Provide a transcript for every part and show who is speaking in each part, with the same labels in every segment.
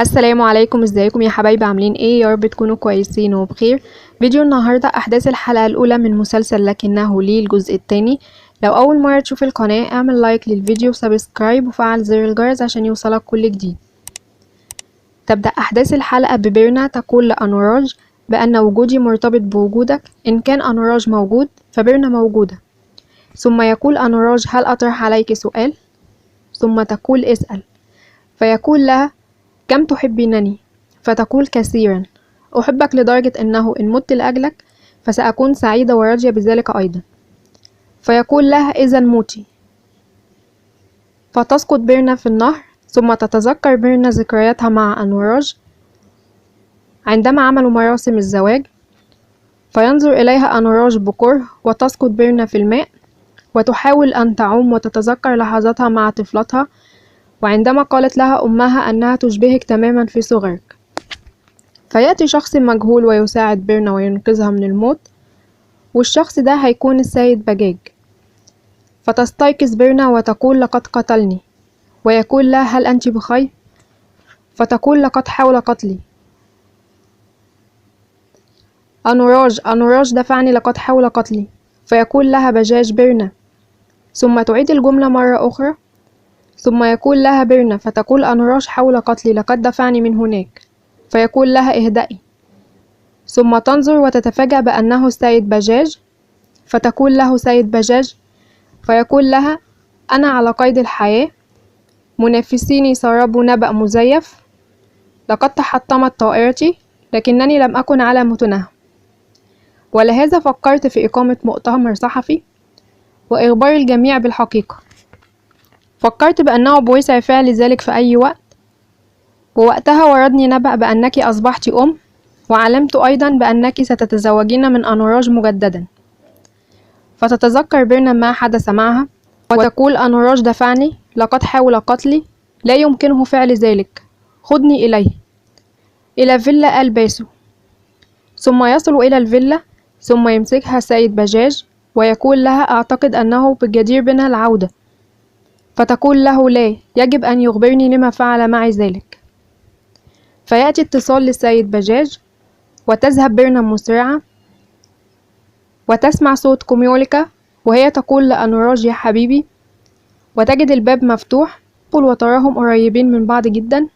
Speaker 1: السلام عليكم، ازيكم يا حبايبي؟ عاملين ايه؟ يا رب تكونوا كويسين وبخير. فيديو النهارده احداث الحلقه الاولى من مسلسل لكنه لي الجزء الثاني. لو اول مره تشوف القناه اعمل لايك للفيديو وسبسكرايب وفعل زر الجرس عشان يوصلك كل جديد. تبدا احداث الحلقه ببيرنا تقول لانوراج بان وجودي مرتبط بوجودك، ان كان انوراج موجود فبيرنا موجوده. ثم يقول انوراج هل اطرح عليك سؤال؟ ثم تقول اسال، فيقول لها كم تحبينني؟ فتقول كثيرا، أحبك لدرجة أنه إن مت لأجلك فسأكون سعيدة وراضية بذلك أيضا. فيقول لها إذا موتي. فتسقط بيرنا في النهر. ثم تتذكر بيرنا ذكرياتها مع أنوراج عندما عملوا مراسم الزواج، فينظر إليها أنوراج بكره وتسقط بيرنا في الماء وتحاول أن تعوم وتتذكر لحظاتها مع طفلتها، وعندما قالت لها أمها أنها تشبهك تماما في صغرك. فيأتي شخص مجهول ويساعد بيرنا وينقذها من الموت، والشخص ده هيكون السيد بجاج. فتستيقظ بيرنا وتقول لقد قتلني، ويقول لها هل أنت بخير؟ فتقول لقد حاول قتلي. أنوراج دفعني لقد حاول قتلي. فيقول لها بجاج بيرنا، ثم تعيد الجملة مرة أخرى، ثم يقول لها بيرنا، فتقول أنوراج حاول قتلي لقد دفعني من هناك. فيقول لها اهدئي، ثم تنظر وتتفاجأ بأنه السيد بجاج. فتقول له سيد بجاج، فيقول لها أنا على قيد الحياة، منافسيني سربوا نبأ مزيف، لقد تحطمت طائرتي لكنني لم أكن على متنهم، ولهذا فكرت في إقامة مؤتمر صحفي وإخبار الجميع بالحقيقة. فكرت بأنه بوسع فعل ذلك في أي وقت، ووقتها وردني نبأ بأنك أصبحت أم، وعلمت أيضا بأنك ستتزوجين من أنوراج مجددا. فتتذكر بيرنا ما حدث معها وتقول أنوراج دفعني لقد حاول قتلي، لا يمكنه فعل ذلك، خذني إليه إلى فيلا الباسو. ثم يصل إلى الفيلا، ثم يمسكها سيد بجاج ويقول لها أعتقد أنه بالجدير بنا العودة. فتقول له لا، يجب أن يخبرني لما فعل معي ذلك. فيأتي اتصال للسيد بجاج وتذهب بيرنا مسرعة وتسمع صوت كوميوليكا وهي تقول لأنوراج يا حبيبي، وتجد الباب مفتوح وتراهم قريبين من بعض جدا.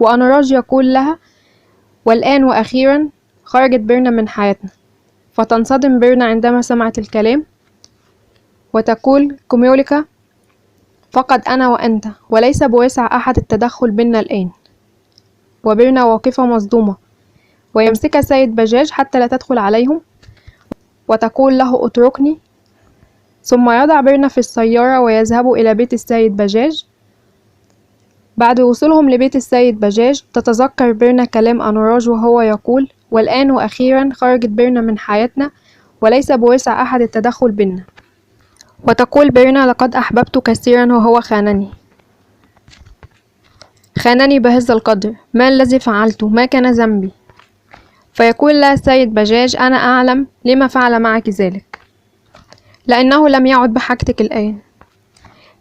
Speaker 1: وأنوراج يقول لها والآن وأخيرا خرجت بيرنا من حياتنا. فتنصدم بيرنا عندما سمعت الكلام وتقول كوميوليكا فقط أنا وأنت، وليس بواسع أحد التدخل بيننا الآن. وبيرنا واقفة مصدومة، ويمسك سيد بجاج حتى لا تدخل عليهم وتقول له اتركني. ثم يضع بيرنا في السيارة ويذهبوا إلى بيت السيد بجاج. بعد وصولهم لبيت السيد بجاج تتذكر بيرنا كلام أنوراج وهو يقول والآن وأخيرا خرجت بيرنا من حياتنا وليس بواسع أحد التدخل بيننا. وتقول بيرنا لقد أحببت كثيرا وهو خانني بهذا القدر، ما الذي فعلته؟ ما كان ذنبي؟ فيقول لها السيد بجاج أنا أعلم لما فعل معك ذلك، لأنه لم يعد بحاجتك الآن،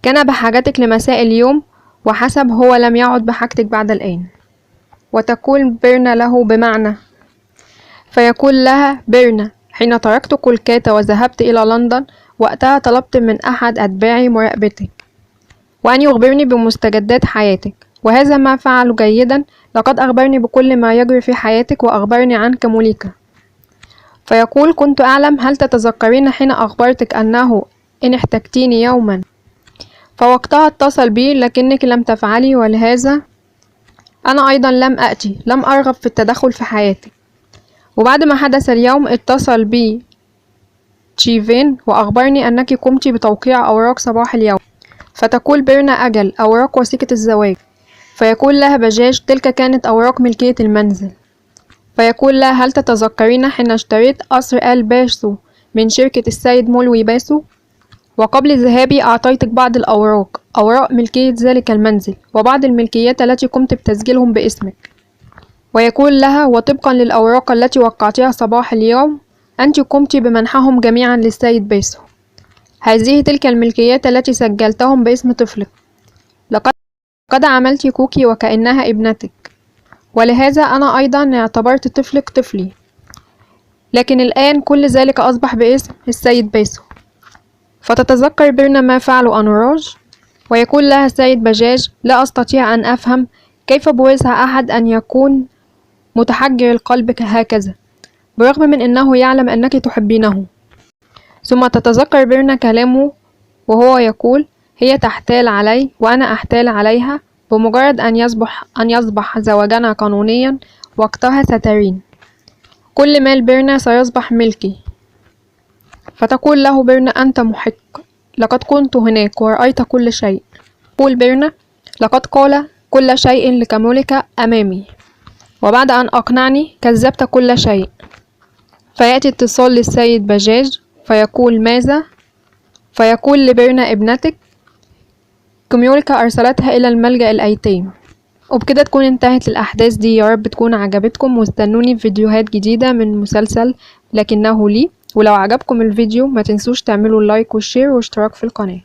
Speaker 1: كان بحاجتك لمساء اليوم وحسب هو لم يعد بحاجتك بعد الآن. وتقول بيرنا له بمعنى. فيقول لها بيرنا حين تركت كولكاتا وذهبت إلى لندن وقتها طلبت من أحد أتباعي مراقبتك وأن يخبرني بمستجدات حياتك، وهذا ما فعل جيدا، لقد أخبرني بكل ما يجري في حياتك وأخبرني عنك موليكا. فيقول كنت أعلم، هل تتذكرين حين أخبرتك أنه إن احتجتيني يوما فوقتها اتصل بي لكنك لم تفعلي، ولهذا أنا أيضا لم أأتي، لم أرغب في التدخل في حياتك. وبعد ما حدث اليوم اتصل بي تشيفين وأخبرني أنك قمت بتوقيع أوراق صباح اليوم. فتقول بيرنا أجل، أوراق وثيقة الزواج. فيقول لها بجاج تلك كانت أوراق ملكية المنزل. فيقول لها هل تتذكرين حين اشتريت قصر آل باسو من شركة السيد مولوي باسو؟ وقبل ذهابي أعطيتك بعض الأوراق، أوراق ملكية ذلك المنزل وبعض الملكيات التي قمت بتسجيلهم باسمك. ويقول لها وطبقا للأوراق التي وقعتها صباح اليوم أنت قمت بمنحهم جميعا للسيد باسو. هذه تلك الملكيات التي سجلتهم باسم طفلك. لقد قد عملت كوكي وكأنها ابنتك، ولهذا أنا أيضا اعتبرت طفلك طفلي. لكن الآن كل ذلك أصبح باسم السيد باسو. فتتذكر بيرنا ما فعله أنوراج، ويقول لها السيد بجاج: لا أستطيع أن أفهم كيف بوسع أحد أن يكون متحجر القلب هكذا، برغم من أنه يعلم أنك تحبينه. ثم تتذكر بيرنا كلامه وهو يقول: هي تحتال علي وأنا أحتال عليها، بمجرد أن يصبح زواجنا قانونيا وقتها سترين كل مال بيرنا سيصبح ملكي. فتقول له بيرنا: أنت محق، لقد كنت هناك ورأيت كل شيء. قول بيرنا: لقد قال كل شيء لكمالك أمامي، وبعد أن أقنعني كذبت كل شيء. فيأتي اتصال للسيد بجاج فيقول: ماذا؟ فيقول لبيرنا: ابنتك كميولكا أرسلتها إلى الملجأ الأيتام. وبكده تكون انتهت الأحداث دي. يا رب تكون عجبتكم، واستنوني في فيديوهات جديدة من مسلسل لكنه لي. ولو عجبكم الفيديو ما تنسوش تعملوا لايك والشير واشتراك في القناة.